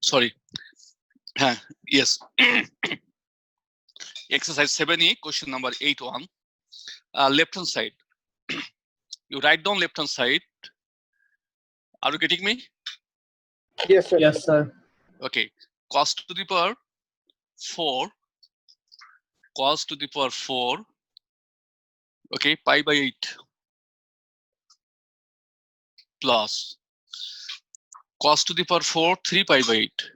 sorry. Yes. Exercise 7E, question number 8.1. Left hand side. You write down left hand side. Are you getting me? Yes, sir. Yes, sir. Okay. Cos to the power 4. Cos to the power 4. Okay, pi by 8 plus cos to the power 4, 3 pi by 8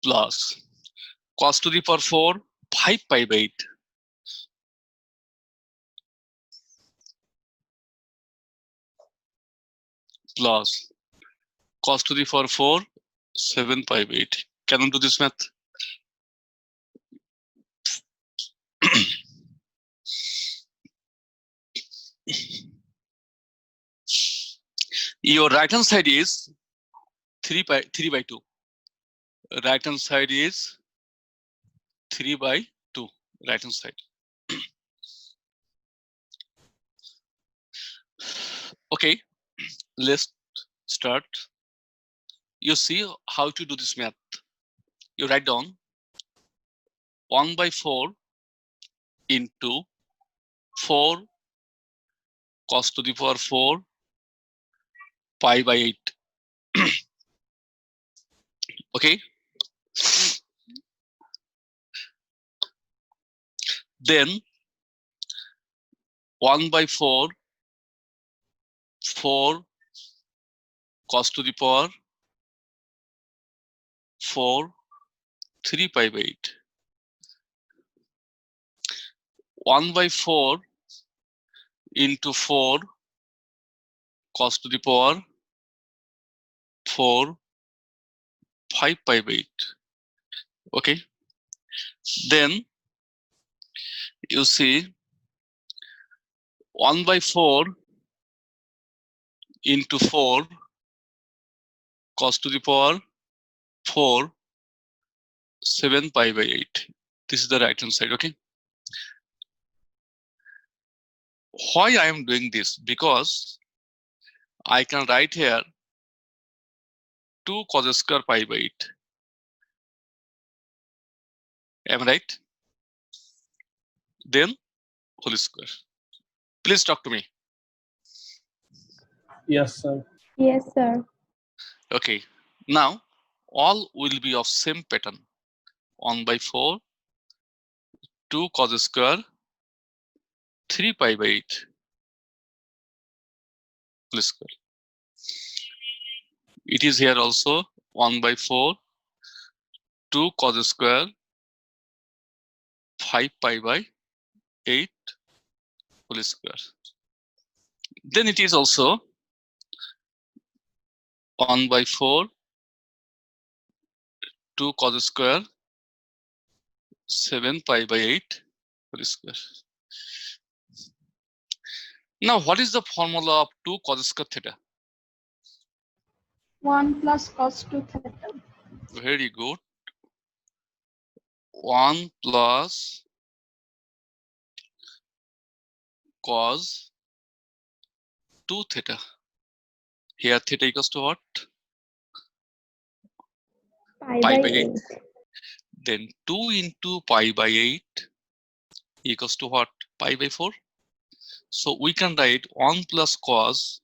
plus cos to the power 4, 5 pi by 8 plus cos to the power 4, 7 pi by 8. Can you do this math? Your right hand side is 3 by 2. Right hand side is 3 by 2. Right hand side. Okay, let's start. You see how to do this math. You write down 1 by 4 into 4 cos to the power 4 pi by 8. Okay. Then 1 by 4 cos to the power 4 3 pi by 8. 1 by 4 into 4 cos to the power 4 5 pi by 8. Okay. Then you see 1 by 4 into 4 cos to the power 4 7 pi by 8. This is the right hand side. Okay. Why I am doing this? Because I can write here 2 cos square pi by 8. Am I right? Then whole square. Please talk to me. Yes, sir. Yes, sir. Okay. Now all will be of same pattern. 1 by 4 2 cos square 3 pi by 8 whole square. It is here also 1 by 4 2 cos square 5 pi by 8 whole square. Then it is also 1 by 4 2 cos square 7 pi by 8 whole square. Now what is the formula of 2 cos square theta? 1 plus cos 2 theta. Very good. 1 plus cos 2 theta. Here theta equals to what? Pi Pi by by 8. 8. Then 2 into pi by 8 equals to what? Pi by 4. So we can write 1 plus cos.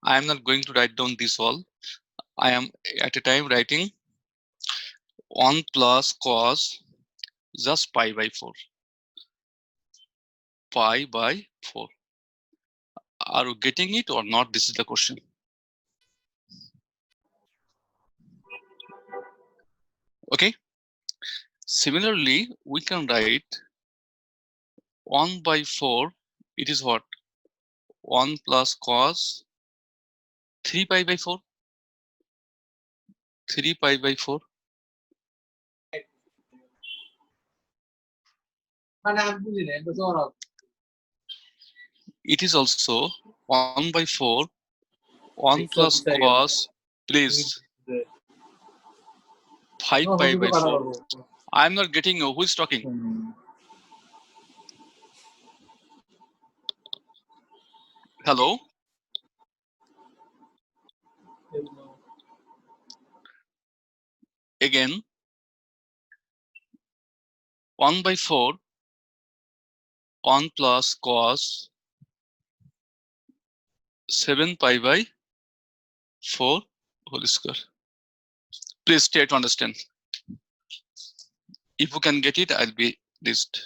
I am not going to write down this all. I am at a time writing 1 plus cos just pi by 4. Pi by 4. Are you getting it or not? This is the question. Okay. Similarly, we can write 1 by 4. It is what? 1 plus cos 3 pi by 4. 3 pi by 4. It is also 1 by 4. 1 plus cos, please, 5 pi by 4. I am not getting you. Who is talking? Hello? again 1 by 4 1 plus cos 7 pi by 4 whole square. Please try to understand. If you can get it, I'll be pleased.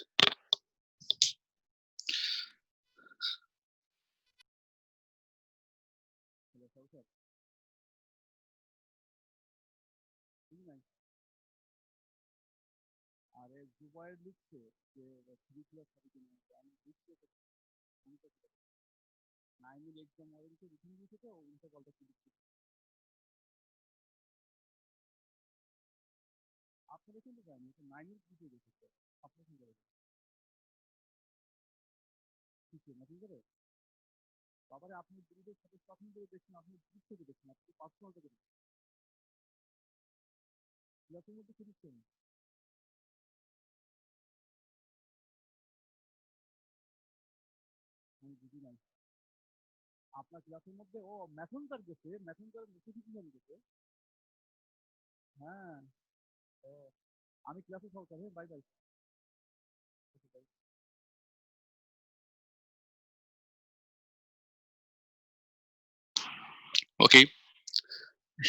Okay,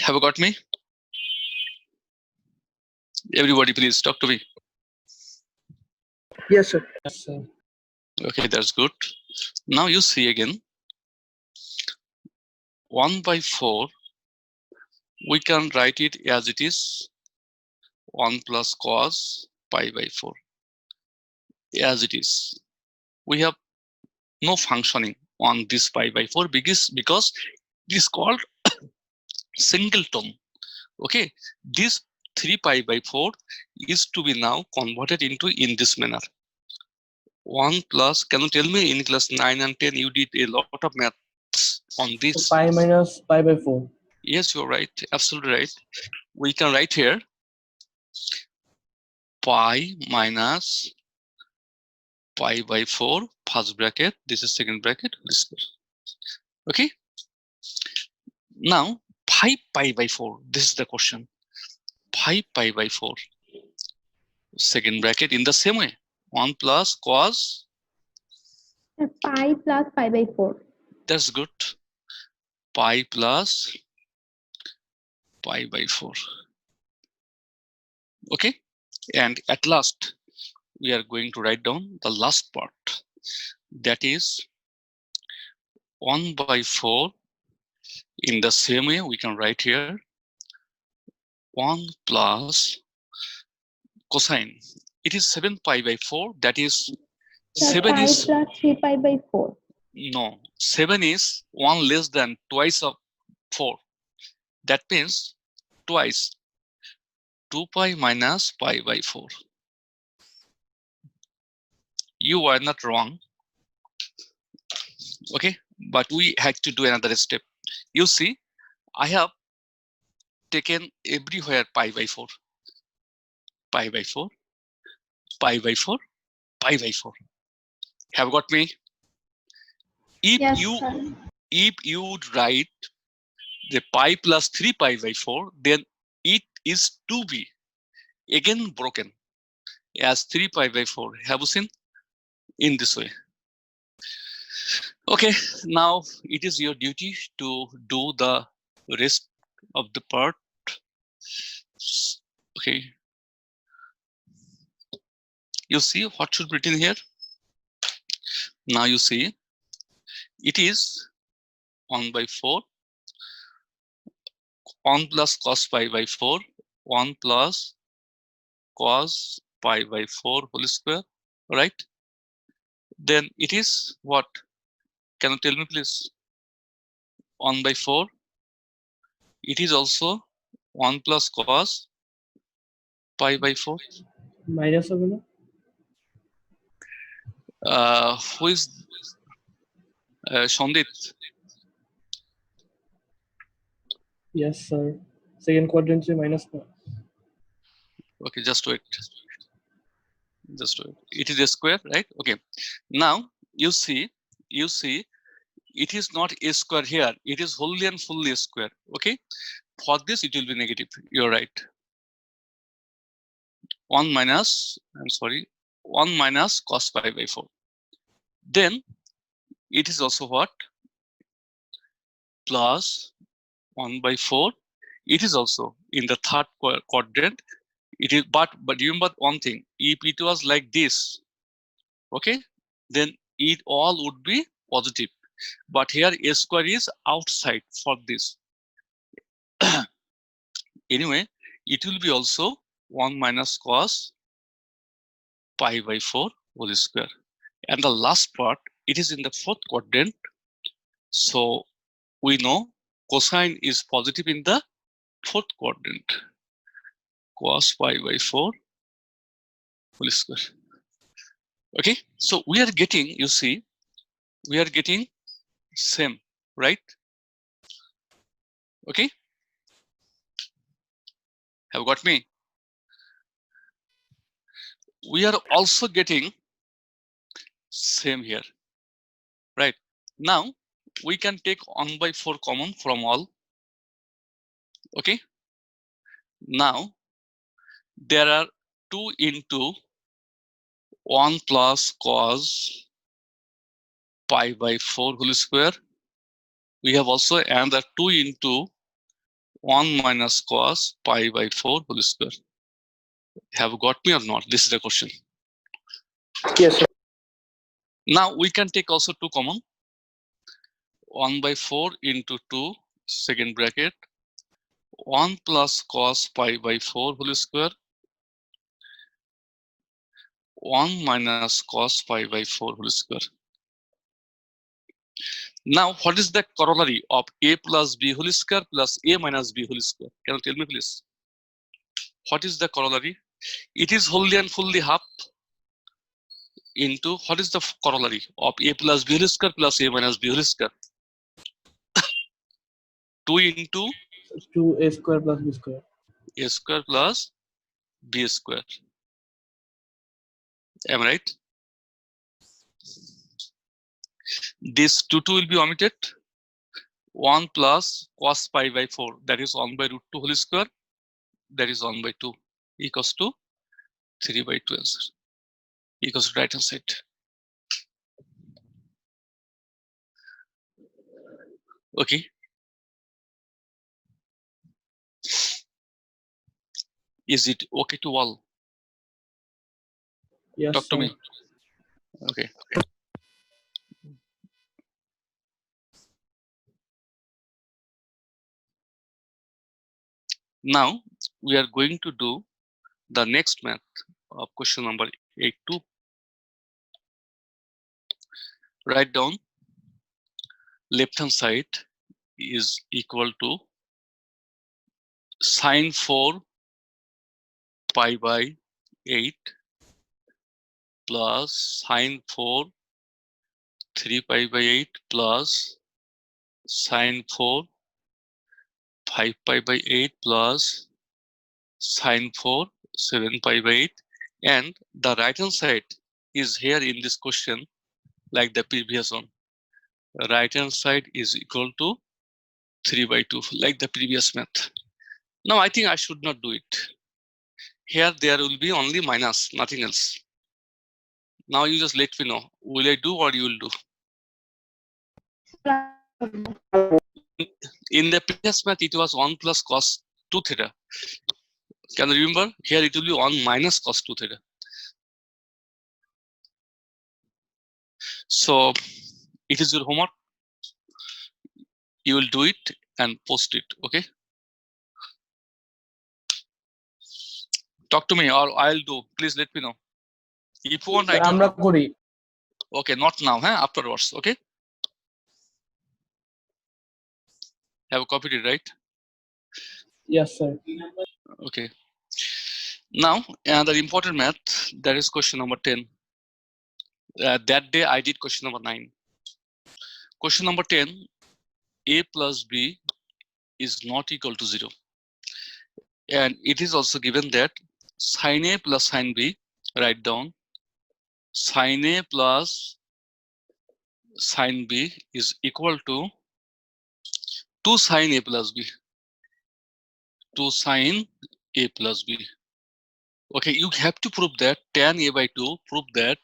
have you got me? Everybody, please talk to me. Yes, sir. Yes, sir. Okay, that's good. Now you see again 1 by 4. We can write it as it is 1 plus cos pi by 4 as it is. We have no functioning on this pi by 4 because it is called singleton. Okay, this 3 pi by 4 is to be now converted into in this manner. 1 plus, can you tell me in class 9 and 10 you did a lot of maths on So this? pi minus pi by 4. Yes, you're right, absolutely right. We can write here pi minus pi by 4 first bracket, this is second bracket, this is. Okay, now 5 pi by 4, this is the question. 5 pi by 4 second bracket in the same way 1 plus cos, Pi plus pi by 4. that's good, pi plus pi by 4. Okay, and at last we are going to write down the last part, that is 1 by 4 in the same way we can write here 1 plus cosine. It is 7 pi by 4, that is So 7 pi is, plus 3 pi by 4. no, 7 is 1 less than twice of 4. That means twice 2 pi minus pi by 4. You are not wrong. Okay, but we had to do another step. You see, I have taken everywhere pi by 4, pi by 4, pi by 4, pi by 4. Have got me? If Yes, you sir. if you would write the pi plus 3 pi by 4, then it is to be again broken as 3 pi by 4. Have you seen? In this way. Okay, now it is your duty to do the rest of the part. Okay. You see what should be written here? Now you see it is 1 by 4, 1 plus cos pi by 4, 1 plus cos pi by 4 whole square, right? Then it is what? Can you tell me please? 1 by 4. It is also 1 plus cos pi by 4. Minus of it. Who is Shandit? Yes, sir. Second quadrant is minus 1. Okay, just wait. Just wait. It is a square, right? Okay. Now you see, it is not a square here. It is wholly and fully a square. Okay. For this, it will be negative. You're right. 1 minus, I'm sorry, 1 minus cos pi by 4. Then it is also what? Plus 1 by 4. It is also in the third quadrant. It is, but remember one thing, if it was like this, okay, then it all would be positive. But here a square is outside for this. Anyway, it will be also 1 minus cos pi by 4 whole square. And the last part, it is in the fourth quadrant. So we know cosine is positive in the fourth quadrant. Cos pi by 4 whole square. Okay, so we are getting, you see, we are getting same, right? Okay, have got me? We are also getting same here, right? Now we can take 1 by 4 common from all. Okay, now there are 2 into 1 plus cos pi by 4 whole square. We have also another 2 into 1 minus cos pi by 4 whole square. Have got me or not? This is the question. Yes, sir. Now we can take also 2 common. 1 by 4 into 2 second bracket 1 plus cos pi by 4 whole square 1 minus cos pi by 4 whole square. Now what is the corollary of a plus b whole square plus a minus b whole square? Can you tell me please? What is the corollary? It is wholly and fully half into, what is the corollary of a plus b whole square plus a minus b whole square? 2 into 2a square plus b square. a square plus b square. Am I right? This 2 will be omitted. 1 plus cos pi by 4, that is 1 by root 2 whole square, that is 1 by 2 equals to 3 by 2 answer, equals to right hand side. Okay. Is it okay to all? Yes, Talk to sir. me. Okay. Now we are going to do the next math of question number 82. Write down left hand side is equal to sine 4 pi by 8 plus sine 4 3 pi by 8 plus sine 4 5 pi by 8 plus sine 4 7 pi by 8, and the right hand side is here in this question like the previous one. Right hand side is equal to 3 by 2 like the previous math. Now I think I should not do it. Here there will be only minus, nothing else. Now you just let me know, will I do or you will do? In the previous math it was 1 plus cos 2 theta. Can you remember? Here it will be 1 minus cos 2 theta. So it is your homework. You will do it and post it, okay? Talk to me or I'll do. Please let me know. If you want, I can আমরা do. করি Okay, not now, huh? Afterwards, okay? Have copied it, right? yes sir Okay. Now, another important math, that is question number 10. That day I did question number 9. Question number 10, a plus b is not equal to 0. And it is also given that sin a plus sin b, write down, sin a plus sin b is equal to 2 sin a plus b. 2 sin a plus b. Okay, you have to prove that tan a by 2, prove that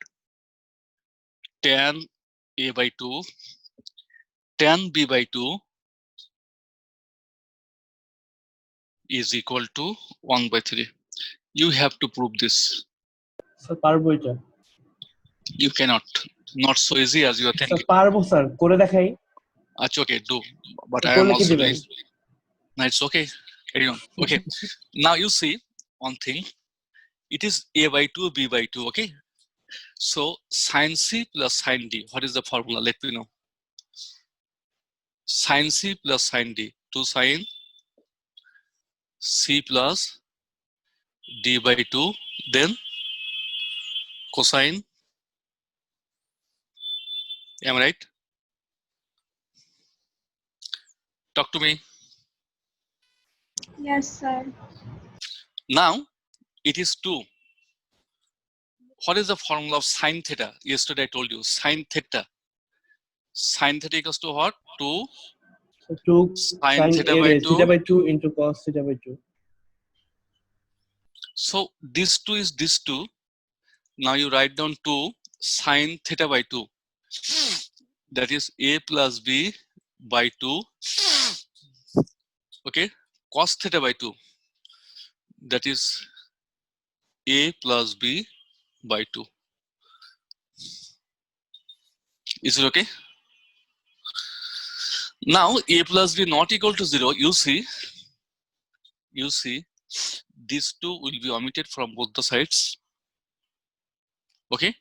tan a by 2, tan b by 2 is equal to 1 by 3. You have to prove this. Sir পারবো এটা You cannot. Not so easy as you are sir thinking. পারবো sir করে দেখাই Achha, okay, do. But I am করলে কি also দিবেন doing. No, it's okay. Carry on. Okay. Now you see one thing. It is a by 2, b by 2. Okay. So sin c plus sin d. What is the formula? Let me know. Sin c plus sin d. 2 sin c plus d by 2. Then cosine. Am I right? Talk to me. Yes, sir. Now it is 2. What is the formula of sin theta? Yesterday I told you sin theta. Sin theta equals to what? 2 So 2 sin sin theta A by raised 2. theta by 2 into cos theta by 2. So this 2 is this 2. Now you write down 2 sin theta by 2. That is a plus b by 2. Okay. Cos theta by 2. That is a plus b by 2. Is it okay? Now a plus b not equal to 0. You see these 2 will be omitted from both the sides. Okay.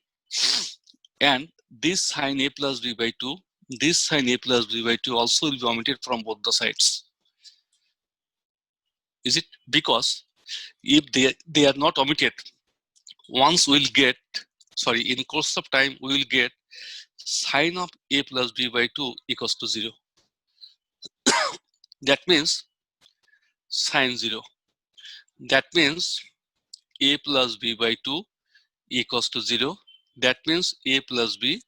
And this sin a plus b by 2, this sin a plus b by 2 also will be omitted from both the sides. Is it? Because if they are not omitted, once we'll get, sorry, in course of time we will get sin of a plus b by 2 equals to 0. That means sin 0. That means a plus b by 2 equals to 0. That means a plus b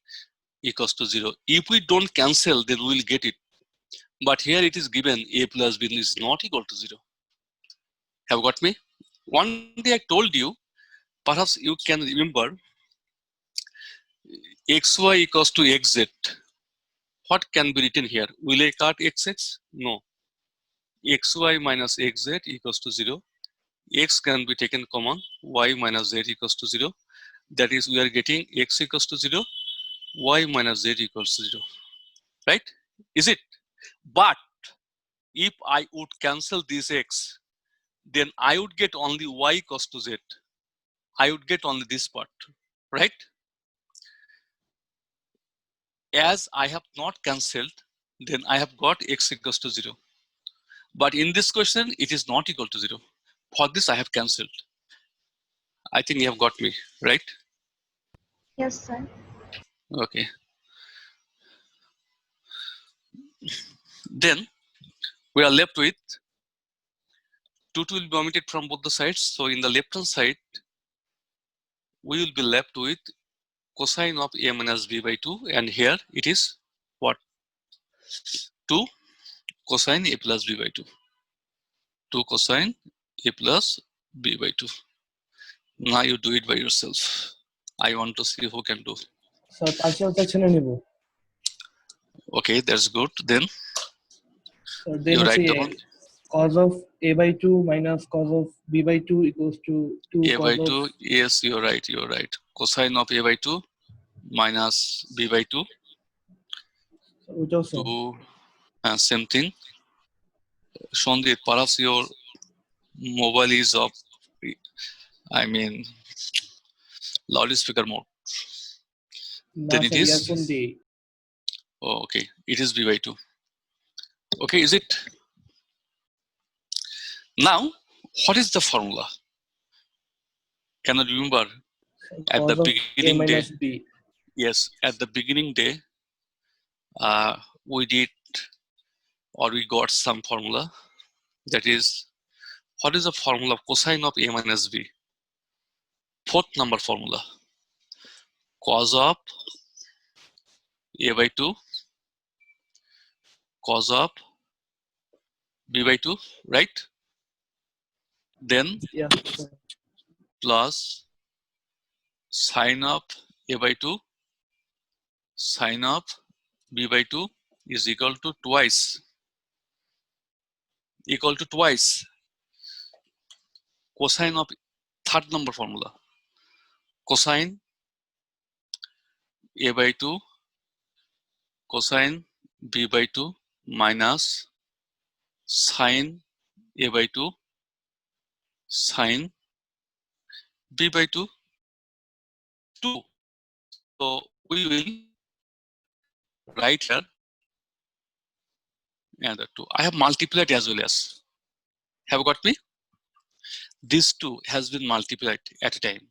equals to 0. If we don't cancel, then we will get it. But here it is given a plus b is not equal to 0. Have got me? One day I told you, perhaps you can remember, xy equals to xz. What can be written here? Will I cut xx? No. Xy minus xz equals to 0. X can be taken common. Y minus z equals to 0. That is, we are getting x equals to 0. Y minus z equals to 0. Right? Is it? But if I would cancel this x, then I would get only y equals to z. I would get only this part. Right? As I have not cancelled, then I have got x equals to 0. But in this question, it is not equal to 0. For this, I have cancelled. I think you have got me, right? Yes, sir. Okay. Then we are left with 2 will be omitted from both the sides. So in the left hand side, we will be left with cosine of a minus b by 2. And here it is what? 2 cosine a plus b by 2. 2 cosine a plus b by 2. Now you do it by yourself. I want to see who can do. Sir partial সেকশনে নিব Okay, that's good. Then sir then you write হচ্ছে down cos of a by 2 minus cos of b by 2 equals to 2 a cos by of 2. Yes, you're right. You're right. Cosine of a by 2 minus b by 2 ওইটাও sir to same thing. Shondit, perhaps your mobile is off. I mean, loudspeaker mode. না Then it sir is. Earphone দিই Oh, okay. It is b by 2. Okay, is it? Now, what is the formula? Can you remember at the cos of a beginning day? minus b Yes, at the beginning day, we did or we got some formula. That is, what is the formula of cosine of a minus b? Fourth number formula. Cos of a by 2, cos of b by 2, right? Then yes sir. plus sine of a by 2 sine of b by 2 is equal to twice cosine of third number formula, cosine a by 2 cosine b by 2 minus sine a by 2 sine b by 2 2. So we will write here another 2. I have multiplied as well as. Have you got me? This 2 has been multiplied at a time.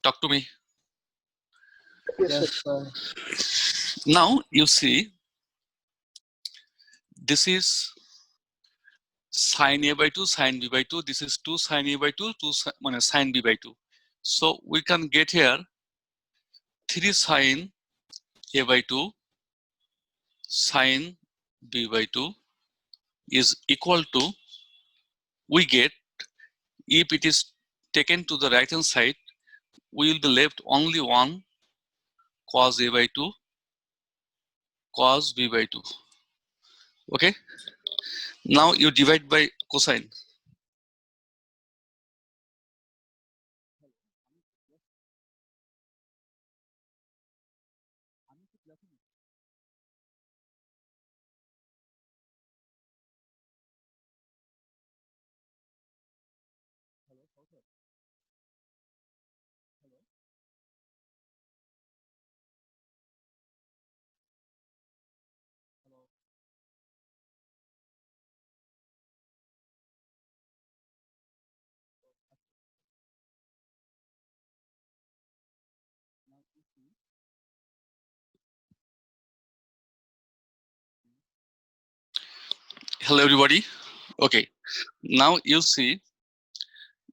Talk to me. Yes, Yes, sir. sir. Now you see, this is sine a by 2 sine b by 2. This is 2 sine a by 2 sine b by 2. So we can get here 3 sine a by 2 sine b by 2 is equal to, we get, if it is taken to the right hand side, we will be left only one cos a by 2 cos b by 2. Okay, now you divide by cosine. Hello everybody. Okay, now you see,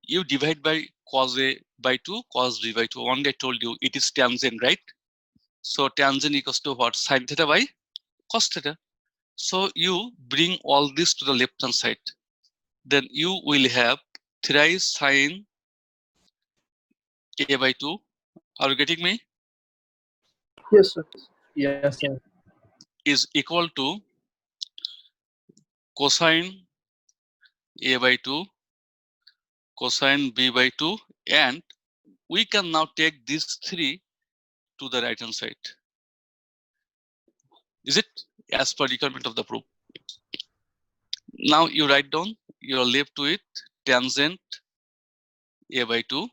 you divide by cos a by 2 cos b by 2. One day I told you it is tangent, right? So tangent equals to what? Sin theta by cos theta. So you bring all this to the left hand side. Then you will have 3 sine a by 2. Are you getting me? Yes, sir. Yes, sir. Is equal to cosine a by 2 cosine b by 2, and we can now take these 3 to the right hand side. Is it? As per requirement of the proof. Now you write down, you are left with tangent a by 2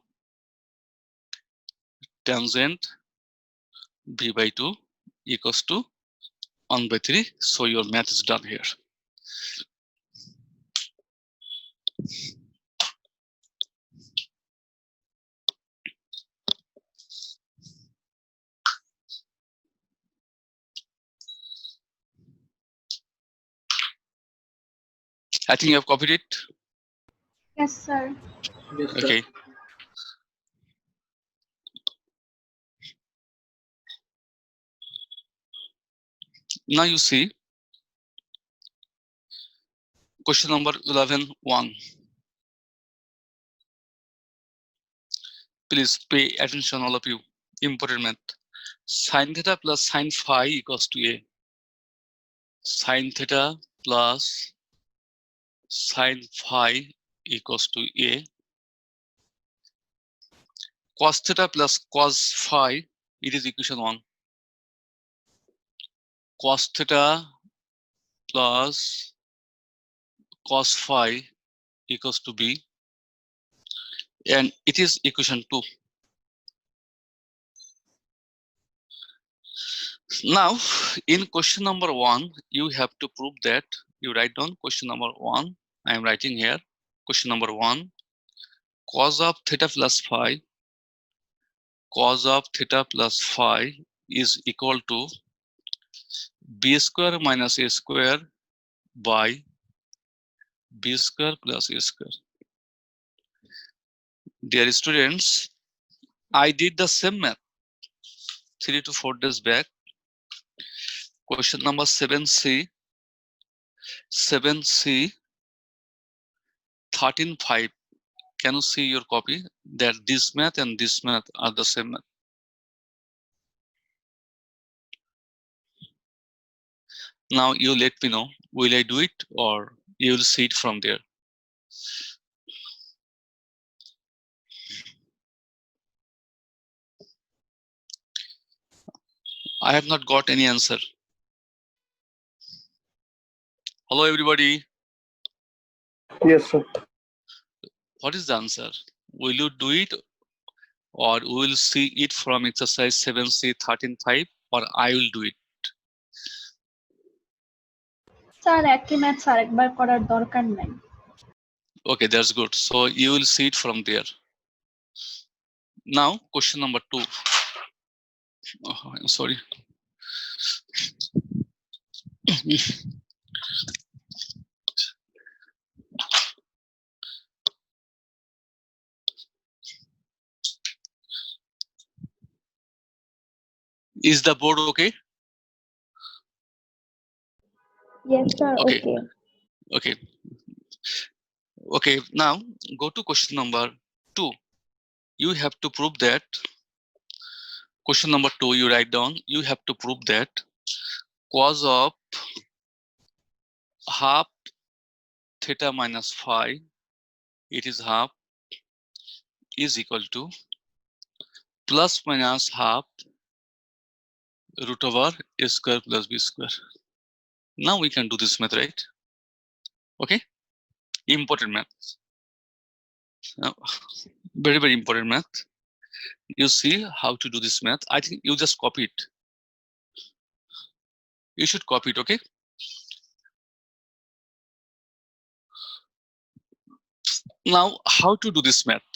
tangent b by 2 equals to 1 by 3. So your math is done here. I think you have copied it. Yes, sir. Yes, sir. Okay. Now you see question number 11.1. Please pay attention, all of you. Important math. Sin theta plus sin phi equals to a. Sin theta plus sin phi equals to a. Cos theta plus cos phi, it is equation 1. Cos theta plus cos phi equals to b, and it is equation 2. Now in question number 1, you have to prove that. You write down question number 1. I am writing here question number 1. Cos of theta plus phi, cos of theta plus phi is equal to b square minus a square by b square plus a square. Dear students, I did the same math 3 to 4 days back. Question number 7C, 13.5. Can you see your copy that this math and this math are the same math? Now you let me know, will I do it or you will see it from there? I have not got any answer. Hello, everybody. Yes, sir. What is the answer? Will you do it or we will see it from exercise 7C 13.5 or I will do it? Sir একই maths আরেকবার করার দরকার নাই। Okay, that's good. So you will see it from there. Now, question number 2. Oh, I'm sorry. Is the board okay? Yes, sir. Okay. Okay. Okay. Okay, now go to question number 2. You have to prove that. Question number 2, you write down, you have to prove that cos of half theta minus phi, it is half, is equal to plus minus half root over a square plus b square. Now we can do this math, right? Okay, important math. Now, very, very important math. You see how to do this math. I think you just copy it. You should copy it, okay? Now, how to do this math?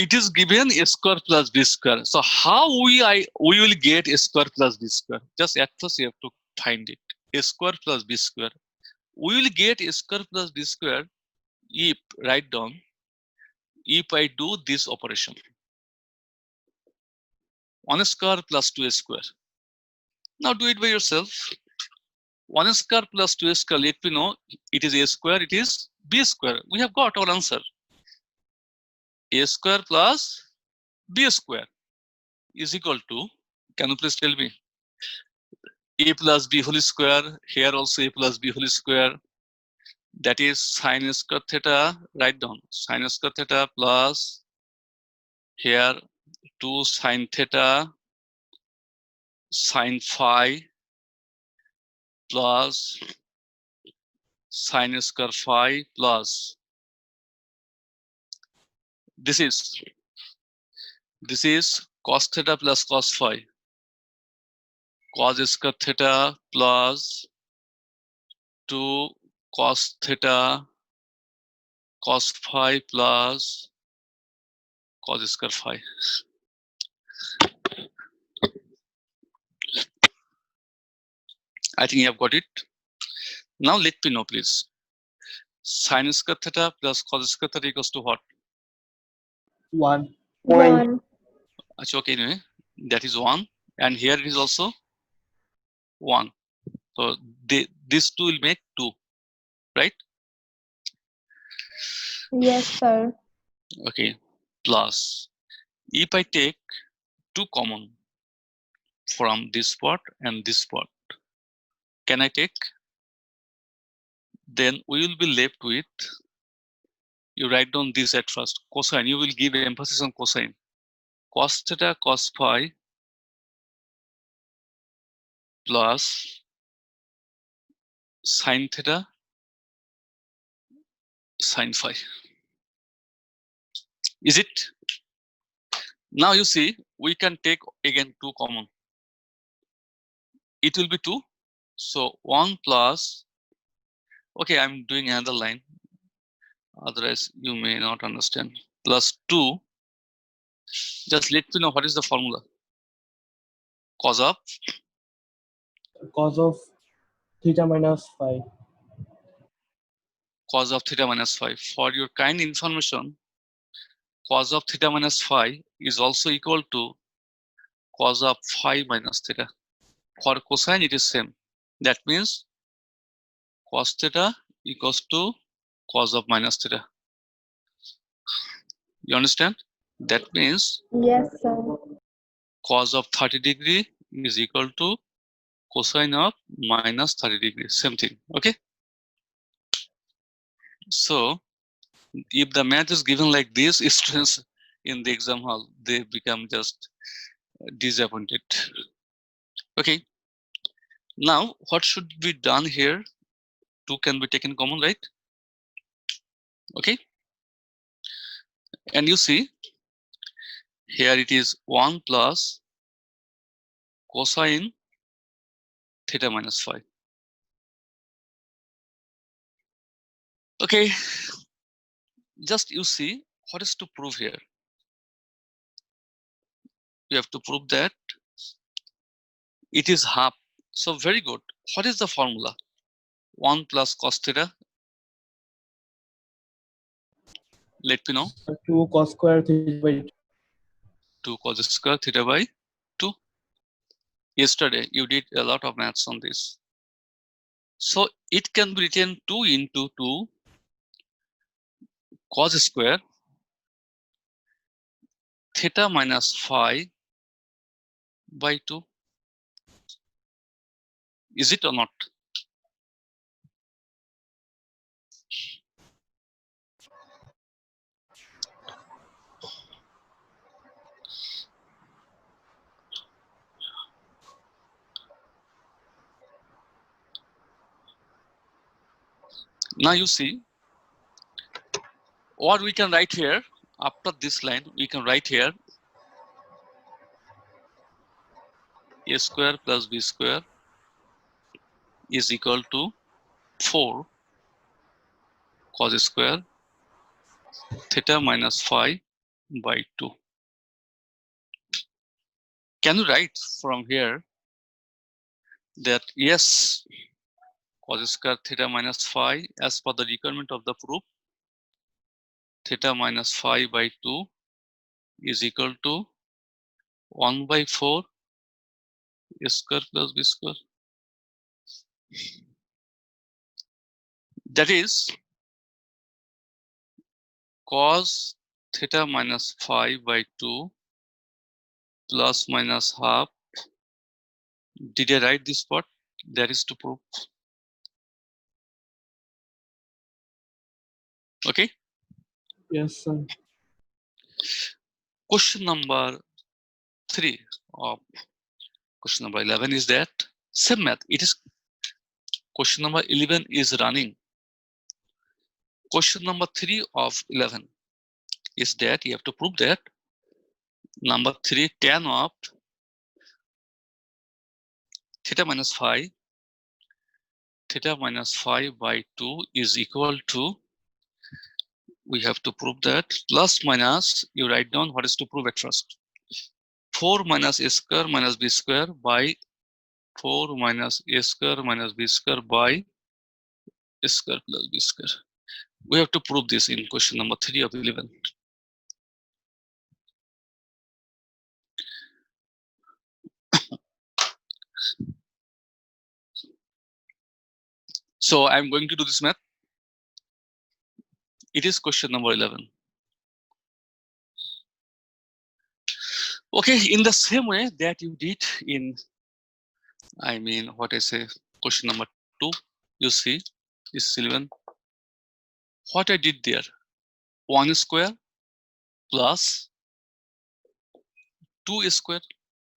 It is given a square plus b square. So how we will get a square plus b square? Just at first you have to find it. A square plus b square. We will get a square plus b square if, write down, if I do this operation. 1 square plus 2 square. Now do it by yourself. 1 square plus 2 square, let me know it is a square, it is b square. We have got our answer. A square plus b square is equal to, can you please tell me? A plus b whole square, here also a plus b whole square. That is sin square theta, write down, sin square theta plus here 2 sin theta sin phi plus sin square phi plus this is cos theta plus cos phi, cos square theta plus 2 cos theta cos phi plus cos square phi. I think you have got it. Now let me know, please. Sin square theta plus cos square theta equals to what? 1. Point. 1. Okay, anyway, that is 1. And here it is also 1. So these two will make 2, right? Yes, sir. Okay, plus if I take 2 common from this part and this part, can I take? Then we will be left with, you write down this at first, cosine. You will give emphasis on cosine. Cos theta cos phi plus sin theta sin phi. Is it? Now you see, we can take again 2 common. It will be 2. So 1 plus, okay, I'm doing another line. Otherwise, you may not understand. Plus 2. Just let me know what is the formula. Cos of Theta minus phi. cos of theta minus phi. For your kind information, cos of theta minus phi is also equal to cos of phi minus theta. For cosine, it is same. That means cos theta equals to cos of minus theta. You understand? That means Yes, sir. cos of 30 degree is equal to cosine of minus 30 degree. Same thing. Okay. So if the math is given like this, students in the exam hall, they become just disappointed. Okay. Now what should be done here? 2 can be taken common, right? Okay. And you see here it is 1 plus cosine theta minus phi. Okay. Just you see what is to prove here. You have to prove that it is half. So very good. What is the formula? 1 plus cos theta. Let me know. 2 cos square theta by 2 cos square theta by 2. Yesterday you did a lot of maths on this. So it can be written 2 into 2 cos square theta minus phi by 2. Is it or not? Now you see what we can write here. After this line, we can write here a square plus b square is equal to 4 cos square theta minus phi by 2. Can you write from here that yes, cos square theta minus phi as per the requirement of the proof, theta minus phi by 2 is equal to 1 by 4 a square plus b square. That is cos theta minus phi by 2 plus minus half. Did I write this part? That is to prove. Okay. yes, sir. Question number 3 of question number 11 is that same math. It is question number 11 is running. Question number 3 of 11 is that you have to prove that number 3 tan of theta minus phi by 2 is equal to, we have to prove that plus minus, you write down what is to prove at first. 4 minus a square minus b square by 4 minus a square minus b square by a square plus b square. We have to prove this in question number 3 of 11. So I'm going to do this math. It is question number 11. Okay, in the same way that you did in, what I say, question number 2, you see, is 11. What I did there, 1 square plus 2 square,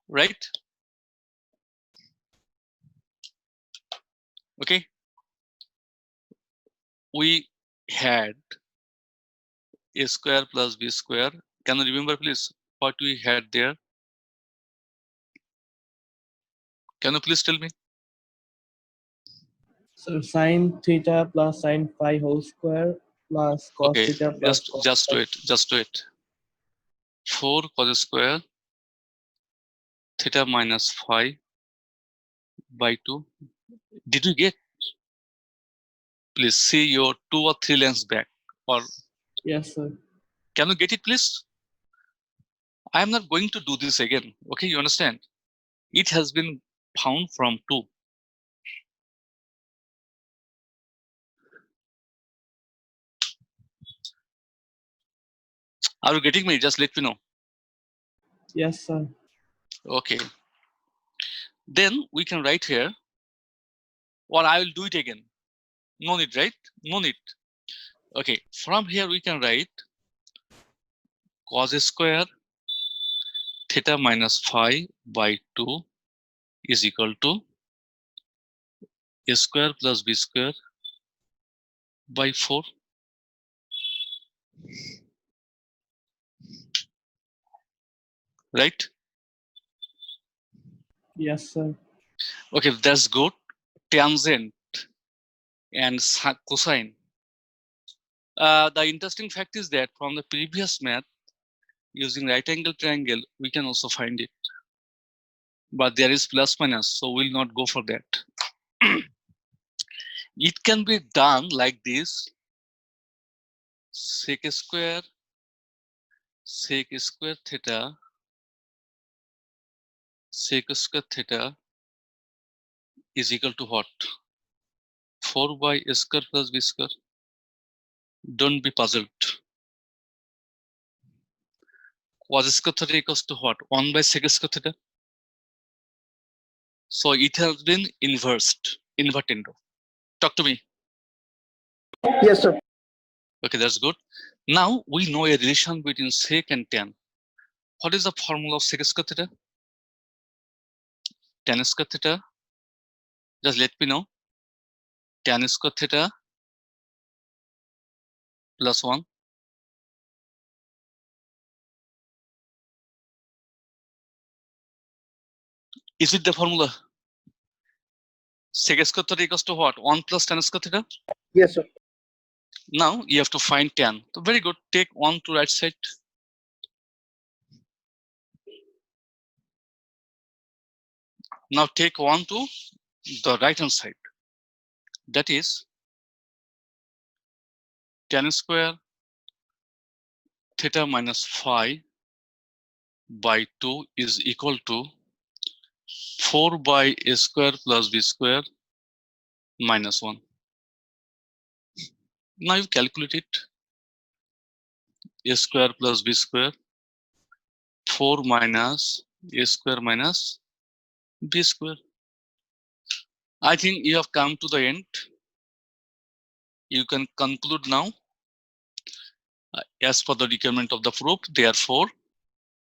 right? Okay. We had a square plus b square. Can you remember, please, what we had there? Can you please tell me? So sin theta plus sin phi whole square plus cos Okay, theta plus cos just phi. do it. 4 cos square theta minus phi by 2. Did you get? Please see your 2 or 3 lines back. Or Yes, sir. can you get it, please? I am not going to do this again. Okay, you understand? It has been found from 2. Are you getting me? Just let me know. Yes, sir. Okay. Then we can write here, or I will do it again. No need, right? No need. Okay. From here we can write cos square theta minus phi by 2 is equal to a square plus b square by 4. Right? Yes, sir. Okay, that's good. Tangent and cosine. The interesting fact is that from the previous math, using right angle triangle, we can also find it. But there is plus minus, so we'll not go for that. It can be done like this. Sec square theta is equal to what? 4 by a square plus b square. Don't be puzzled. Cos square theta equals to what? 1 by sec square theta. So it has been inversed, invertendo. Talk to me. Yes, sir. Okay, that's good. Now we know a relation between sec and tan. What is the formula of sec square theta? Tan square theta. Just let me know. Tan square theta plus 1. Is it the formula? Sec square theta equals to what? 1 plus tan square theta. Yes, sir. Now you have to find tan. So very good. Take 1 to right side. Now take 1 to the right hand side. That is tan square theta minus phi by 2 is equal to 4 by a square plus b square minus 1. Now you calculate it. A square plus b square, 4 minus a square minus b square. I think you have come to the end. You can conclude now. As per the requirement of the proof, therefore,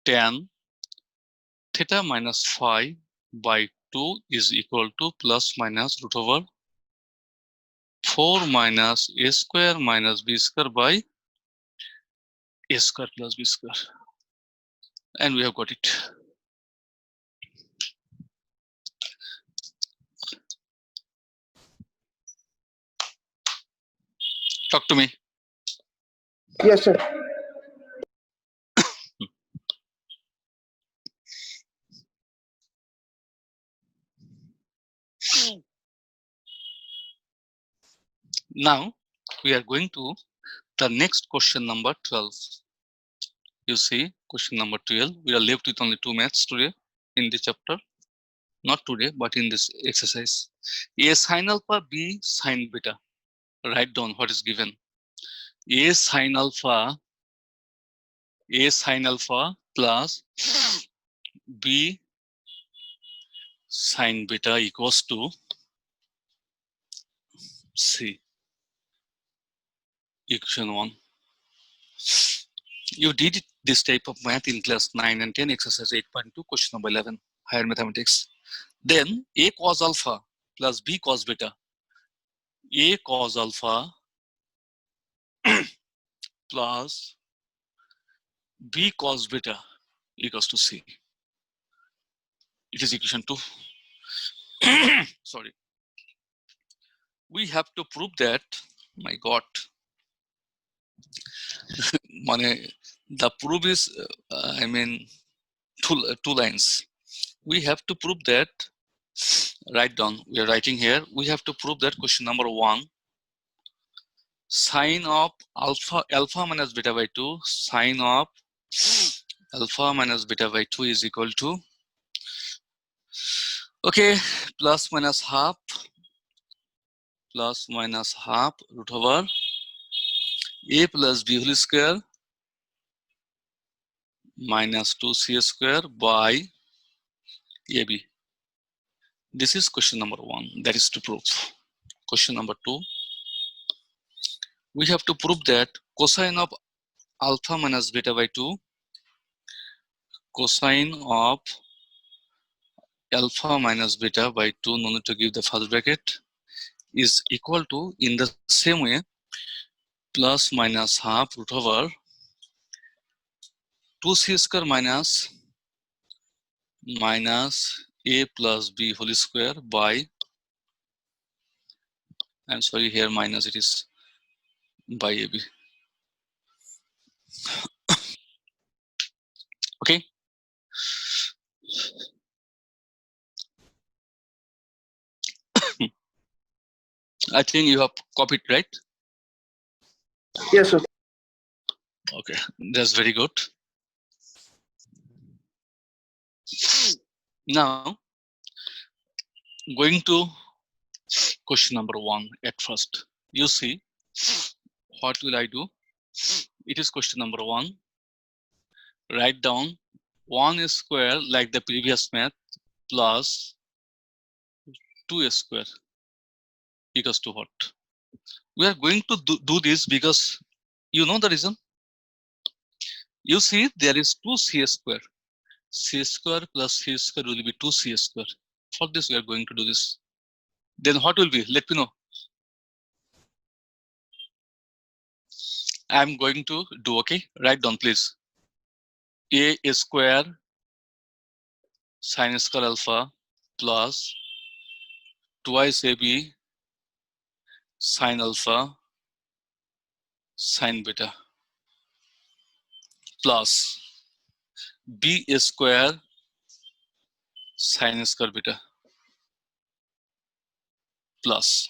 tan theta minus phi by 2 is equal to plus minus root over 4 minus a square minus b square by a square plus b square. And we have got it. Talk to me. Yes, sir. Now we are going to the next question number 12. You see, question number 12. We are left with only 2 maths today in this chapter. Not today, but in this exercise. A sin alpha, B sin beta. Write down what is given. A sin alpha plus B sin beta equals to C. Equation 1. You did this type of math in class 9 and 10, exercise 8.2, question number 11, higher mathematics. Then A cos alpha plus B cos beta. A cos alpha plus B cos beta equals to C. It is equation 2. Sorry. We have to prove that, my God, the proof is, I mean, two lines. We have to prove that, write down, we are writing here, we have to prove that question number 1, sine of alpha minus beta by 2, sine of alpha minus beta by 2 is equal to, okay, plus minus half root over a plus b whole square minus 2c square by AB. This is question number 1, that is to prove. Question number 2, we have to prove that cosine of alpha minus beta by 2, cosine of alpha minus beta by 2, no need to give the first bracket, is equal to, in the same way, plus minus half root over 2c square minus a plus b whole square by, I'm sorry, here minus it is by AB. Okay. I think you have copied, right? Yes, sir. Okay, that's very good. Now, going to question number 1 at first. You see, what will I do? It is question number 1. Write down 1 square like the previous math plus 2 square equals to what? We are going to do this because you know the reason. You see, there is 2c square. C square plus c square will be 2c square. For this, we are going to do this. Then what will be? Let me know. I am going to do, okay? Write down, please. A square sin square alpha plus twice AB sin alpha sin beta plus B square sin square beta plus.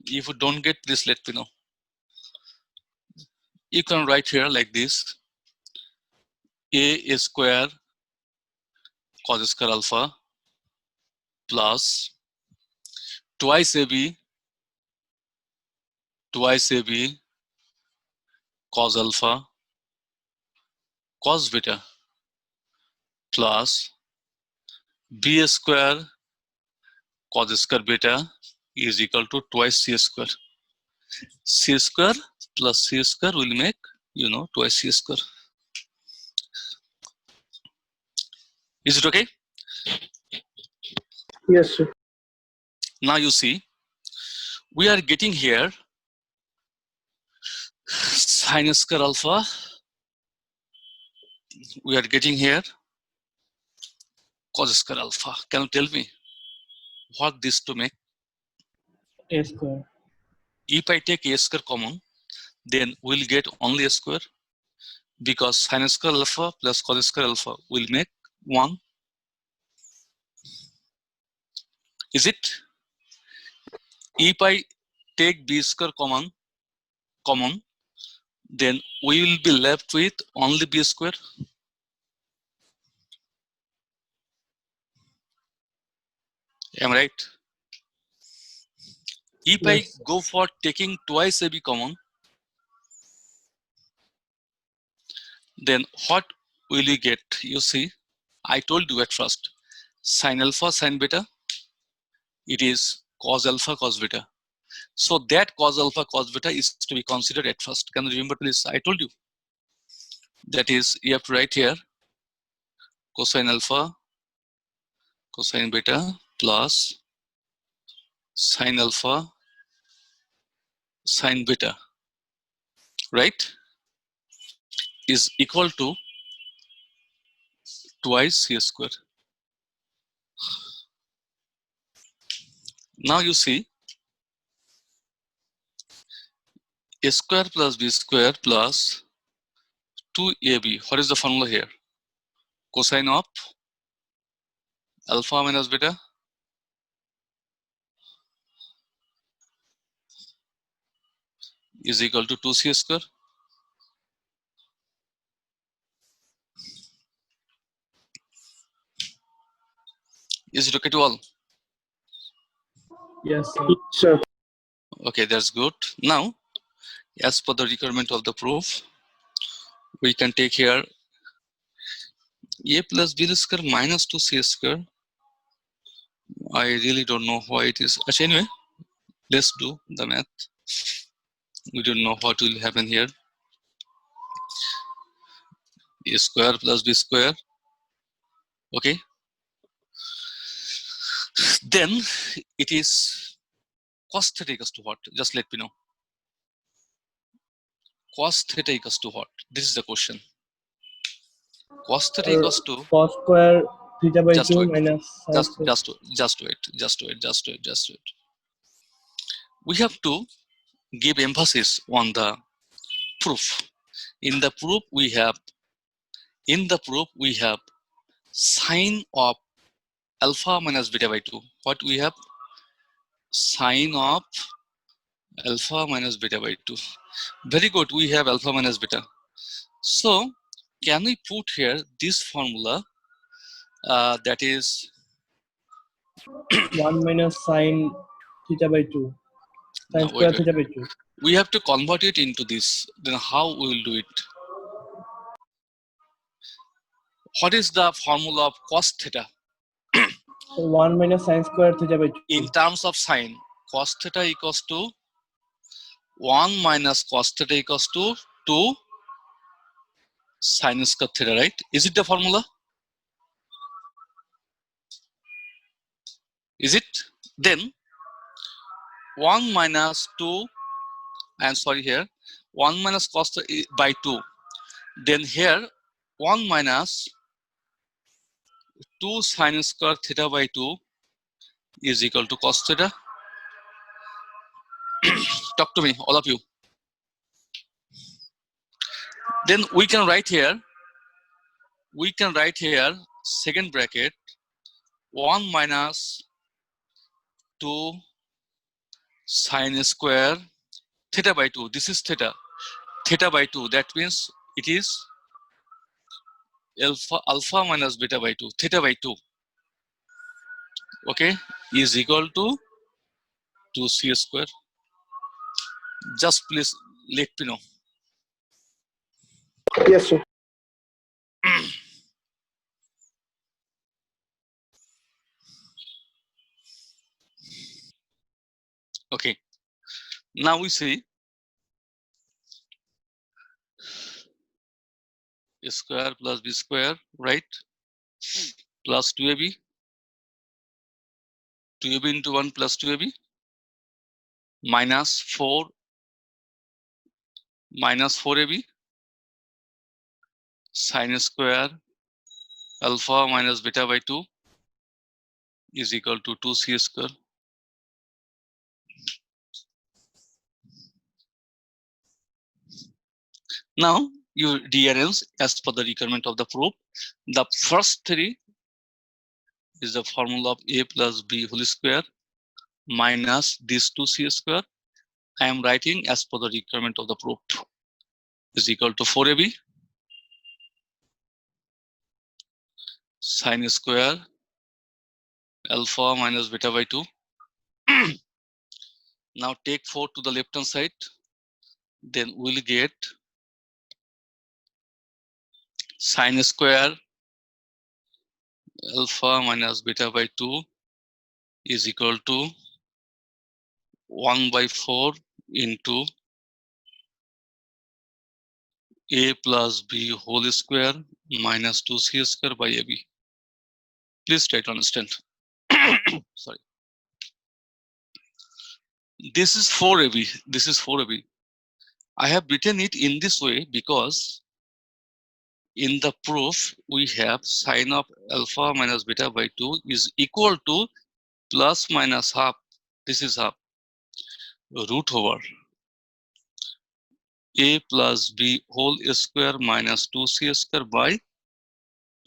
If you don't get this, let me know. You can write here like this. A square cos square alpha plus twice AB cos alpha cos beta plus B square cos square beta is equal to twice c square. C square plus c square will make, twice c square. Is it okay? Yes, sir. Now you see, we are getting here sin square alpha. We are getting here cos square alpha. Can you tell me what this to make? A square. If I take a square common, then we'll get only a square because sin square alpha plus cos square alpha will make 1. Is it? If I take b square common, then we will be left with only b square. Am I right? If Yes. I go for taking twice AB common, then what will you get? You see, I told you at first, sin alpha, sin beta, it is cos alpha, cos beta. So that cos alpha, cos beta is to be considered at first. Can you remember this? I told you. That is, you have to write here cosine alpha, cosine beta plus sin alpha, sin beta, right? Is equal to twice c square. Now you see, a square plus b square plus 2ab. What is the formula here? Cosine of alpha minus beta is equal to 2c square. Is it okay to all? Yes, sir. Sir. Okay, that's good. Now, as per the requirement of the proof, we can take here a plus b square minus 2c square. I really don't know why it is. Actually, anyway, let's do the math. We don't know what will happen here. A square plus b square. Okay. Then it is cos theta equals to what? Just let me know. Cos theta equals to what? This is the question. Cos theta equals to, cos square theta by just 2 wait, minus sin just square. wait. We have to give emphasis on the proof. In the proof we have sine of alpha minus beta by 2. What we have? Sine of alpha minus beta by 2. Very good, we have alpha minus beta. So can we put here this formula that is 1 minus sin theta by 2. Sin now square wait. theta by 2. We have to convert it into this. Then how we will do it? What is the formula of cos theta? So 1 minus sin square theta by 2. In terms of sine, cos theta equals to 1 minus cos theta equals to 2 sin square theta, right? Is it the formula? Is it? Then 1 minus 2, I'm sorry here, 1 minus cos theta by 2. Then here 1 minus 2 sin square theta by 2 is equal to cos theta. Talk to me, all of you. Then we can write here second bracket 1 minus 2 sin square theta by 2. This is theta by 2. That means it is alpha minus beta by 2, theta by 2. Okay, is equal to 2c square. Just please let me know. Yes, sir. Okay, now we see a square plus b square, right? Plus 2ab. 2ab into 1 plus 2ab minus 4ab sin square alpha minus beta by 2 is equal to 2c square. Now you rearrange as per the requirement of the proof. The first three is the formula of a plus b whole square minus this 2c square. I am writing as per the requirement of the proof is equal to 4ab sin square alpha minus beta by 2. Now take 4 to the left hand side, then we'll get sin square alpha minus beta by 2 is equal to 1 by 4 into a plus b whole square minus 2c square by ab. Please try to understand. Sorry. This is 4ab. This is 4ab. I have written it in this way because in the proof we have sine of alpha minus beta by 2 is equal to plus minus half. This is half root over a plus b whole square minus 2c square by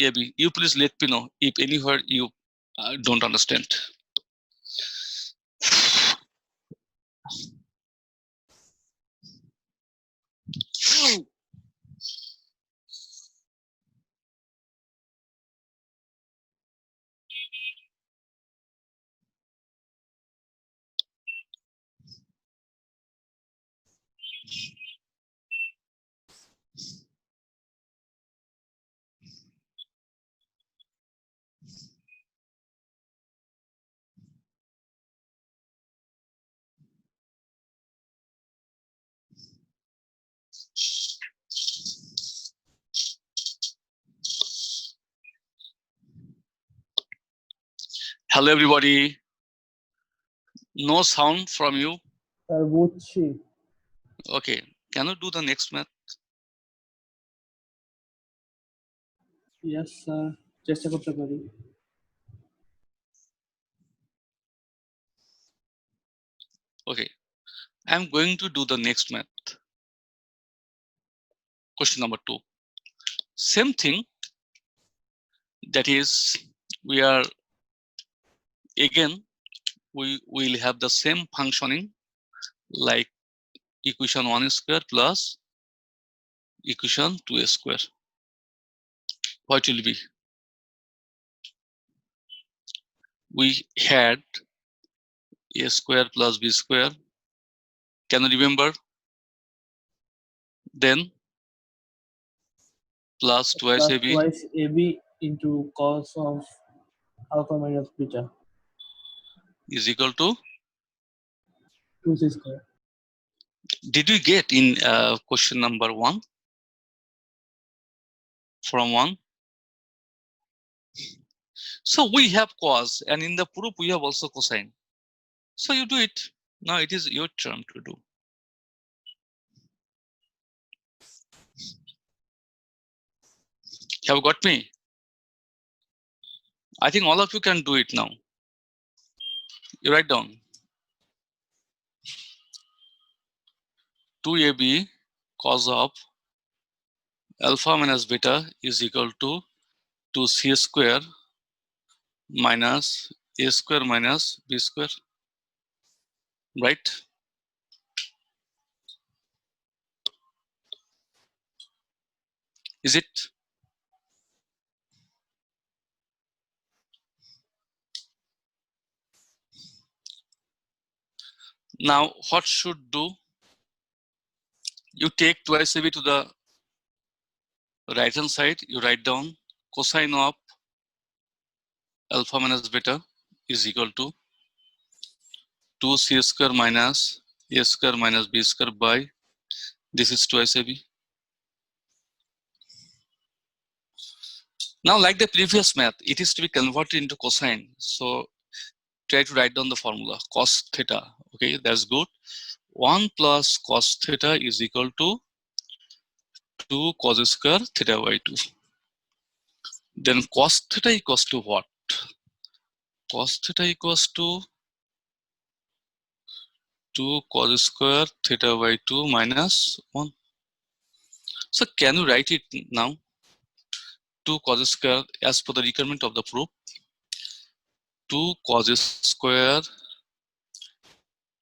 ab. You please let me know if anywhere you don't understand. Hello, everybody. No sound from you. Sir বুঝছি। Okay. Can you do the next math? Yes sir, চেষ্টা করতে পারি। Okay. I'm going to do the next math. Question number 2. Same thing. That is, we are again, we will have the same functioning like equation 1 square plus equation 2 square. What will be? We had a square plus b square. Can you remember? Then plus twice Plus ab twice AB into cos of alpha minus beta, is equal to. 2c square. Did we get in question number 1 from 1? So we have cos, and in the proof we have also cosine. So you do it. Now it is your turn to do. Have you got me? I think all of you can do it now. You write down 2ab cos of alpha minus beta is equal to 2c square minus a square minus b square. Right? Is it? Now what should do? You take twice ab to the right hand side. You write down cosine of alpha minus beta is equal to 2c square minus a square minus b square by this is twice ab. Now, like the previous math, it is to be converted into cosine. So try to write down the formula cos theta. Okay, that's good. 1 plus cos theta is equal to 2 cos square theta by 2. Then cos theta equals to what? Cos theta equals to 2 cos square theta by 2 minus 1. So can you write it now? 2 cos square as per the requirement of the proof. 2 cos square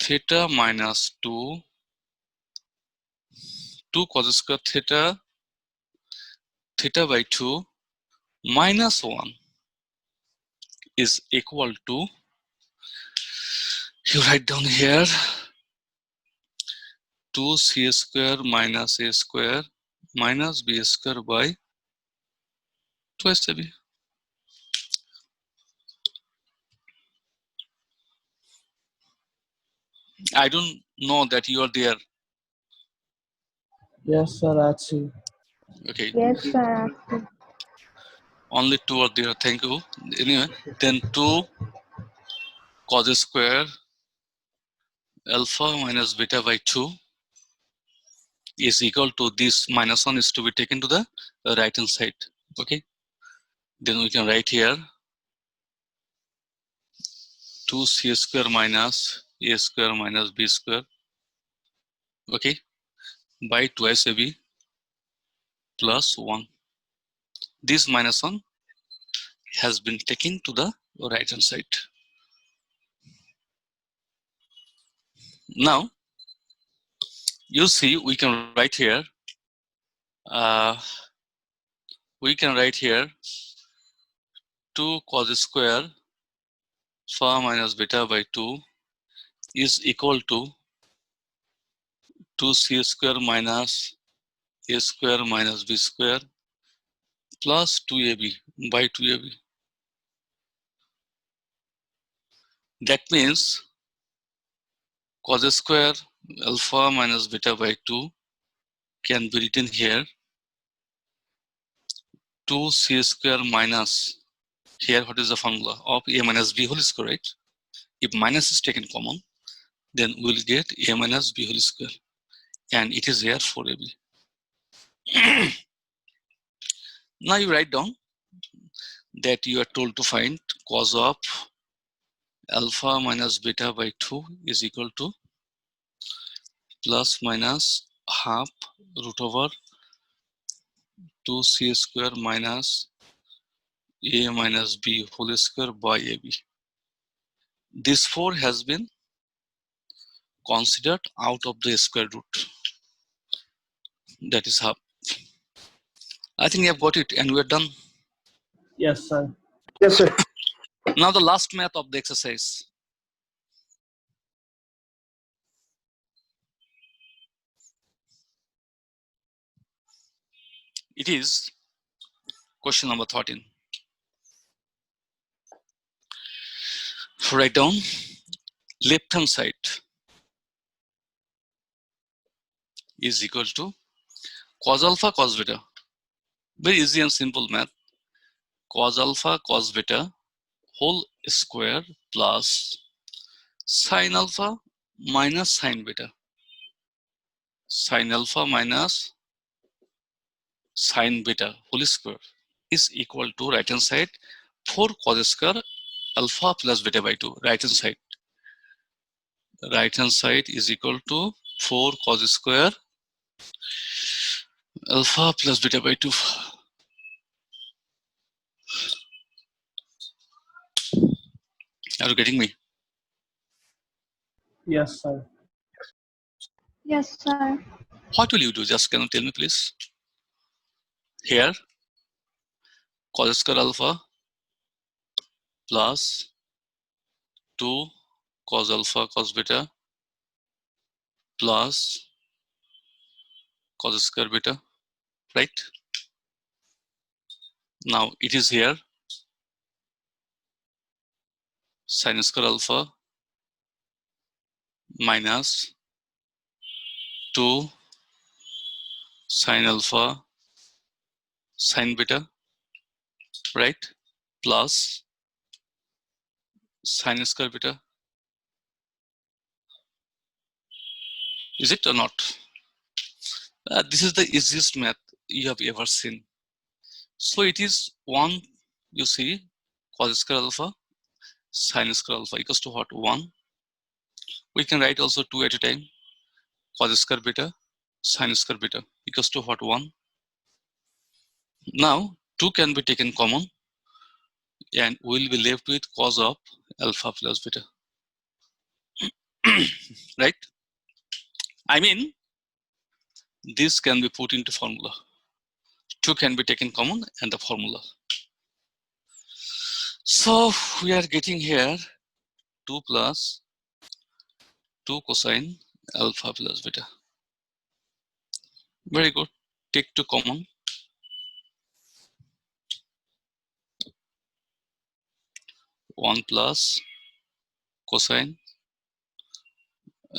theta minus 2. 2 cos square theta by 2 minus 1 is equal to, you write down here, 2c square minus a square minus b square by twice ab. I don't know that you are there. Yes sir, আছি। Okay, Yes, sir. only 2 are there. Thank you. Anyway, then 2 cos square alpha minus beta by 2 is equal to this minus 1 is to be taken to the right hand side. Okay, then we can write here 2c square minus a square minus b square, okay, by twice ab plus 1. This minus 1 has been taken to the right hand side. Now you see we can write here, we can write here 2 cos square phi minus beta by 2 is equal to 2c square minus a square minus b square plus 2ab by 2ab. That means cos square alpha minus beta by 2 can be written here 2c square minus, here what is the formula of a minus b whole square, right? If minus is taken common, then we'll get a minus b whole square, and it is here for ab. Now you write down that you are told to find cos of alpha minus beta by 2 is equal to plus minus half root over 2c square minus a minus b whole square by ab. This 4 has been considered out of the square root. That is half. I think you have got it, and we are done. Yes, sir. Yes, sir. Now the last math of the exercise. It is question number 13. Write down left hand side is equal to cos alpha cos beta. Very easy and simple math. Cos alpha cos beta whole square plus sin alpha minus sin beta. Sin alpha minus sin beta whole square is equal to right hand side 4 cos square alpha plus beta by 2. Right hand side is equal to 4 cos square alpha plus beta by 2. Are you getting me? Yes, sir. Yes, sir. What will you do? Just can you tell me, please? Here, cos square alpha plus 2 cos alpha cos beta plus cos square beta, right? Now it is here sin square alpha minus 2 sin alpha sin beta, right? Plus sin square beta. Is it or not? This is the easiest math you have ever seen. So it is 1, you see, cos square alpha sin square alpha equals to what? 1. We can write also 2 at a time. Cos square beta sin square beta equals to what? 1. Now 2 can be taken common, and we'll be left with cos of alpha plus beta. Right? I mean, this can be put into formula. 2 can be taken common and the formula. So we are getting here 2 plus 2 cosine alpha plus beta. Very good. Take 2 common. 1 plus cosine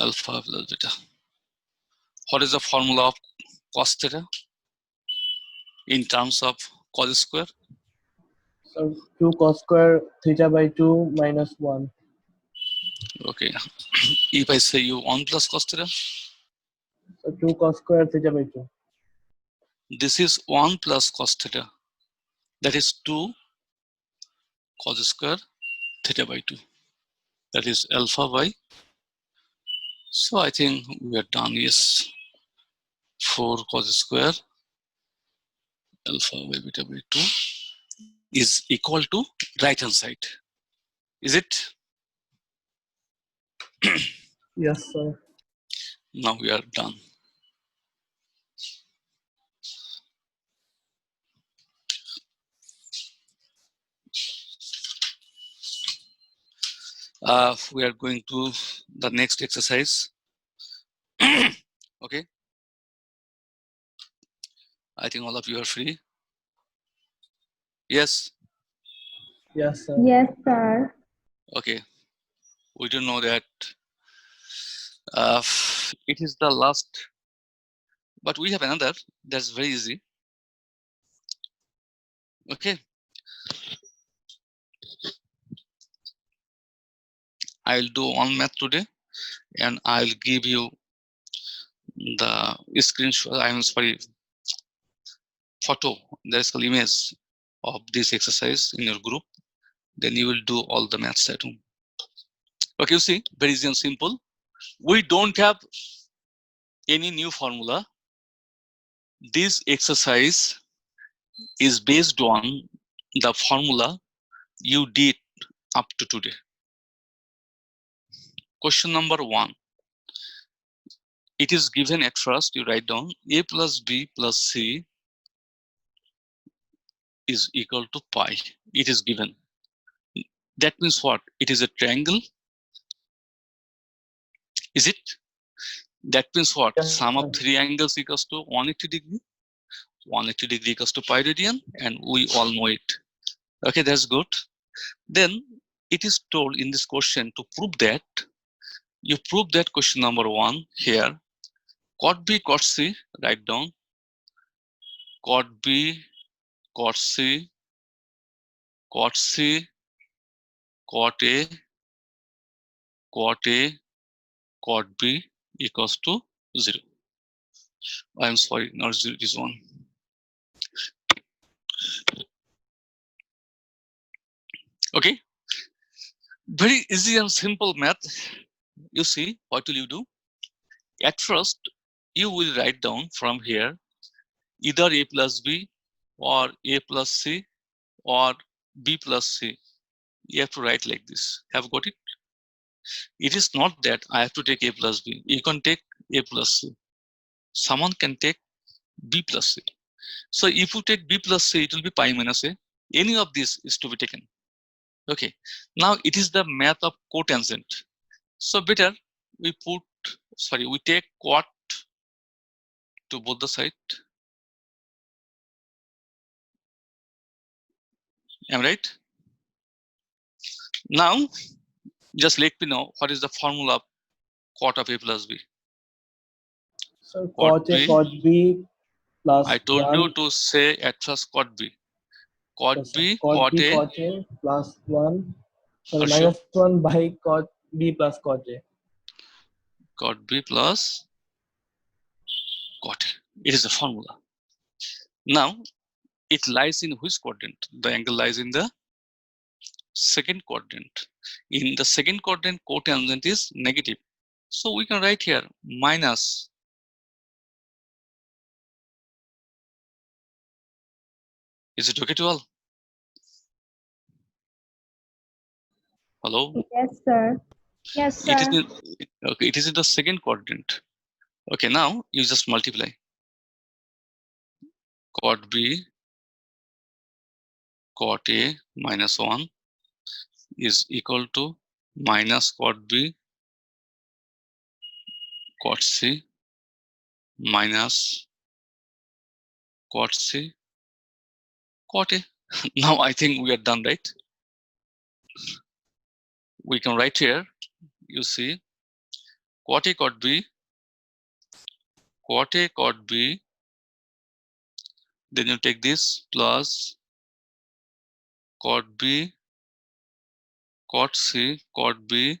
alpha plus beta. What is the formula of cos theta in terms of cos square? So 2 cos square theta by 2 minus 1. Okay. If I say you 1 plus cos theta, So 2 cos square theta by 2. this is 1 plus cos theta. That is 2 cos square theta by 2. That is alpha by. So I think we are done. Yes. 4 cos square alpha by beta by 2 is equal to right hand side. Is it? Yes, sir. Now we are done. We are going to the next exercise. Okay. I think all of you are free. Yes. Yes, sir. Yes, sir. Okay. We don't know that it is the last, but we have another that's very easy. Okay, I'll do one math today and I'll give you the screenshot, I'm sorry, photo, there's an image of this exercise in your group. Then you will do all the maths at home. Okay, you see, very easy and simple. We don't have any new formula. This exercise is based on the formula you did up to today. Question number 1. It is given at first, you write down a plus b plus c is equal to pi. It is given. That means what? It is a triangle. Is it? That means what? Yes, Sum of sir. 3 angles equals to 180 degree. 180 degree equals to pi radian, and we all know it. Okay, that's good. Then it is told in this question to prove that. You prove that question number 1 here. Cot B, cot C, write down. Cot B, cot C, cot C, cot A, cot A, cot B equals to 0. I'm sorry, not 0, it is 1. Okay, very easy and simple math. You see, what will you do? At first, you will write down from here either A plus B or A plus C or B plus C. You have to write like this. Have got it? It is not that I have to take A plus B. You can take A plus C. Someone can take B plus C. So if you take B plus C, it will be pi minus A. Any of this is to be taken. Okay. Now it is the math of cotangent. So better we we take cot to both the side. Am I right? Now, just let me know what is the formula of cot of A plus B. So Cot cot A, B. cot B plus I told 1 you to say at first cot B. Cot plus B, cot cot B, A. cot A plus 1. Sorry, Harshu. minus 1 by cot B plus cot A. Cot B plus cot A. It is the formula. Now, it lies in which quadrant? The angle lies in the second quadrant. In the second quadrant, cotangent is negative. So we can write here minus. Is it okay to all? Hello? Yes, sir. Yes, sir. It is in, okay, it is in the second quadrant. Okay, now you just multiply. Cot B, cot A minus 1 is equal to minus cot B, cot C minus cot C, cot A. Now I think we are done, right? We can write here, you see, cot A, cot B, cot A, cot B, then you take this plus cot B, cot C, cot B,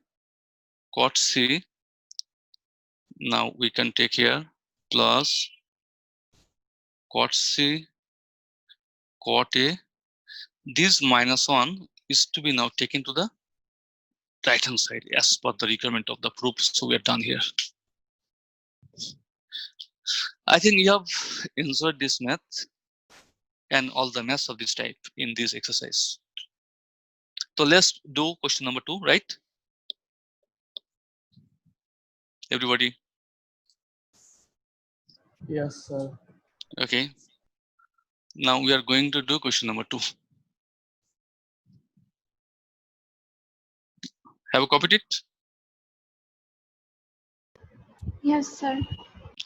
cot C. Now we can take here plus cot C, cot A. This minus 1 is to be now taken to the right hand side as per the requirement of the proof. So we are done here. I think you have enjoyed this math and all the maths of this type in this exercise. So let's do question number 2, right? Everybody? Yes, sir. Okay. Now we are going to do question number 2. Have you copied it? Yes, sir.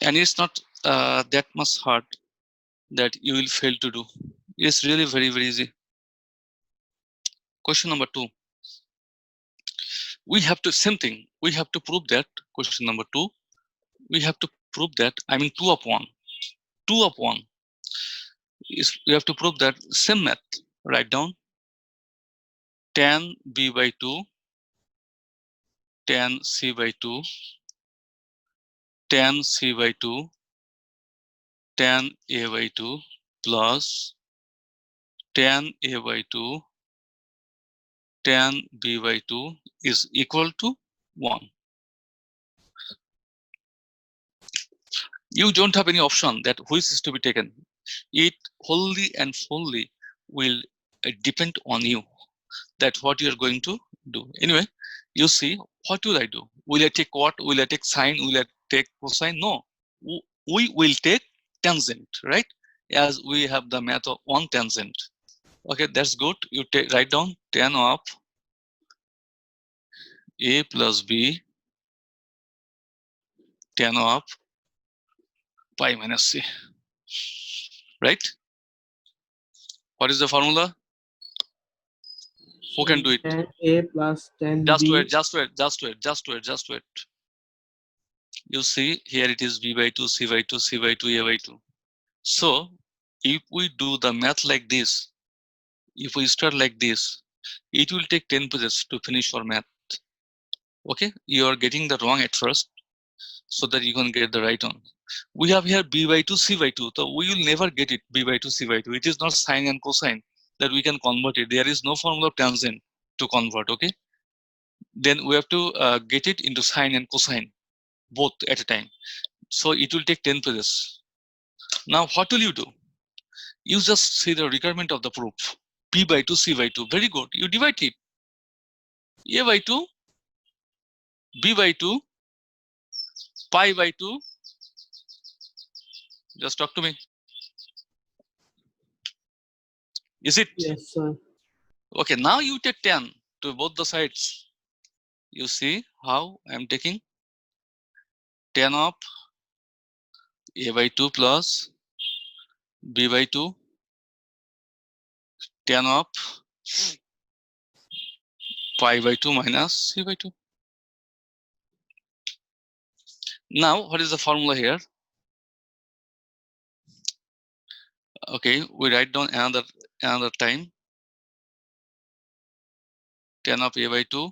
And it's not that much hard that you will fail to do. It's really very, very easy. Question number 2. we have to, same thing, we have to prove that, question number 2, we have to prove that, I mean 2 up 1 is, we have to prove that same math. Write down tan b by 2, tan c by 2, tan c by 2, tan a by 2 plus tan a by 2, tan b by 2 is equal to 1. You don't have any option that which is to be taken. It wholly and fully will depend on you, that what you are going to do. Anyway, you see, what will I do? Will I take what? Will I take sine? Will I take cosine? No, we will take tangent, right? As we have the math of one tangent. Okay, that's good. You take, write down tan of a plus b, tan of pi minus c, right? What is the formula? Who can do it? Tan A plus tan Just B. wait. You see, here it is b by 2, c by 2, c by 2, a by 2. So if we do the math like this, if we start like this, it will take 10 pages to finish our math. Okay, you are getting the wrong at first, so that you can get the right one. We have here b by 2, c by 2. So we will never get it b by 2, c by 2. It is not sine and cosine that we can convert it. There is no formula of tangent to convert. Okay, then we have to get it into sine and cosine both at a time. So it will take 10 pages. Now what will you do? You just see the requirement of the proof. B by 2, C by 2. Very good. You divide it. A by 2, B by 2, pi by 2. Just talk to me. Is it? Yes, sir. Okay, now you take 10 to both the sides. You see how I'm taking 10 of A by 2 plus B by 2, 10 of pi by 2 minus C by 2. Now, what is the formula here? Okay, we write down another time. 10 of A by 2,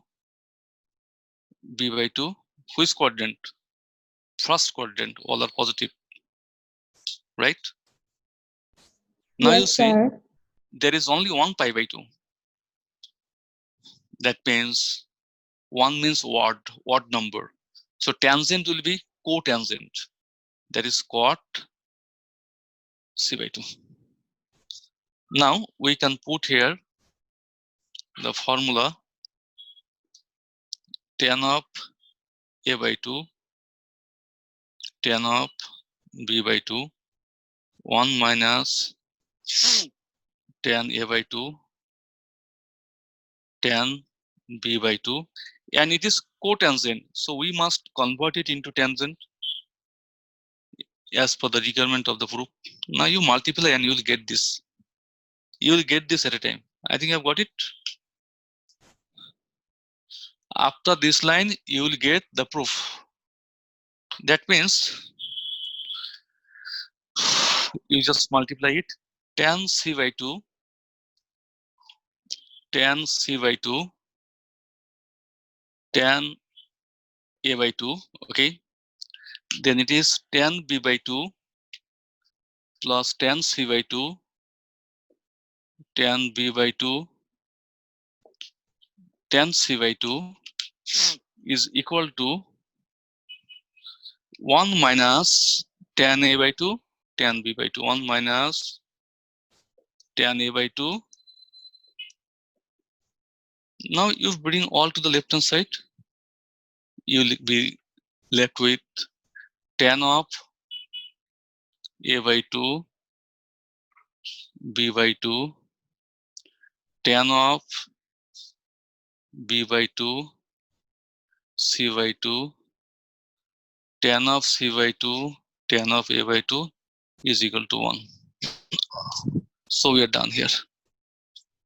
B by 2. Which quadrant? First quadrant, all are positive, right? Now you Yes, see, sir. there is only one pi by 2. That means 1 means odd number. So tangent will be cotangent. That is cot C by 2. Now we can put here the formula 10 of A by 2, 10 of B by 2, 1 minus 10 A by 2, 10 B by 2, and it is cotangent. So we must convert it into tangent as per the requirement of the proof. Now you multiply and you will get this. You will get this at a time. I think I've got it. After this line, you will get the proof. That means you just multiply it. Tan C by 2, tan C by 2, tan A by 2, okay. Then it is tan B by 2 plus tan C by 2, tan B by 2, tan C by 2 is equal to 1 minus tan A by 2, tan B by 2, 1 minus tan A by 2. Now you bring all to the left hand side. You will be left with tan of A by 2, B by 2, tan of B by 2, C by 2, tan of C by 2, tan of A by 2 is equal to 1. So we are done here.